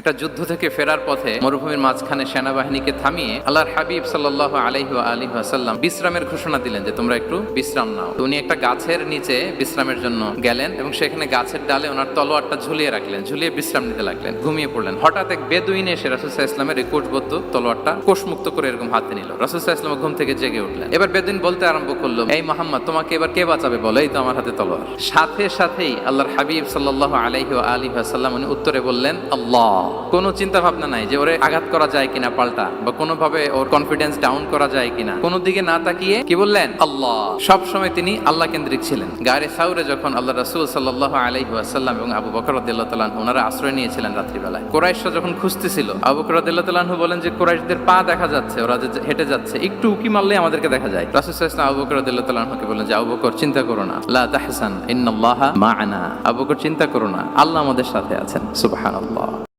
একটা যুদ্ধ থেকে ফেরার পথে মরুভূমির মাঝখানে সেনাবাহিনীকে থামিয়ে আল্লাহর হাবিব সাল্লাল্লাহু আলাইহি ওয়া আলিহি ওয়াসাল্লাম বিশ্রামের ঘোষণা দিলেন যে তোমরা একটু বিশ্রাম নাও। তো উনি একটা গাছের নিচে বিশ্রামের জন্য গেলেন এবং সেখানে গাছের ডালে ওনার তলোয়ারটা ঝুলিয়ে রাখলেন, ঝুলিয়ে বিশ্রাম নিতে লাগলেন, ঘুমিয়ে পড়লেন। হঠাৎ এক বেদুইন এসে রাসূল সাল্লাল্লাহু আলাইহি ওয়াসাল্লামের এই কোষবদ্ধ তলোয়ারটা কোষমুক্ত করে এরকম হাতে নিল। রাসূল সাল্লাল্লাহু আলাইহি ওয়াসাল্লাম ঘুম থেকে জেগে উঠলেন। এবার বেদুইন বলতে আরম্ভ করলো, এই মুহাম্মদ, তোমাকে এবার কে বাঁচাবে বলো, এই তো আমার হাতে তলোয়ার। সাথে সাথেই আল্লাহর হাবিব সাল্লাল্লাহু আলাইহি ওয়া আলিহি ওয়াসাল্লাম উনি উত্তরে বললেন, আল্লাহ। কোনো চিন্তা ভাবনা নাই যে ওরে আঘাত করা যায় কিনা পাল্টা, বা কোনোভাবে ওর কনফিডেন্স ডাউন করা যায় কিনা, কোনো দিকে না তাকিয়ে কি বললেন? আল্লাহ। সব সময় তিনি আল্লাহ কেন্দ্রিক ছিলেন। গায়ে সাউরে যখন আল্লাহ রাসূল সাল্লাল্লাহু আলাইহি ওয়াসাল্লাম এবং আবু বকর রাদিয়াল্লাহু তাআলা ওনারা আশ্রয় নিয়েছিলেন রাত্রিবেলায়, কুরাইশরা যখন খুঁজতেছিল, আবু বকর রাদিয়াল্লাহু তাআলা বলেন যে কুরাইশদের পা দেখা যাচ্ছে, ওরা যে হেঁটে যাচ্ছে, একটু উকি মারলে আমাদেরকে দেখা যায়। রাসূল সাল্লাল্লাহু আলাইহি ওয়াসাল্লাম আবু বকর রাদিয়াল্লাহু তাআলাকে বলেন যে আবু বকর, চিন্তা করো না, লা তাহসান ইন্নাল্লাহা মা'ানা। আবু বকর, চিন্তা করো না, আল্লাহ আমাদের সাথে আছেন। সুবহানাল্লাহ।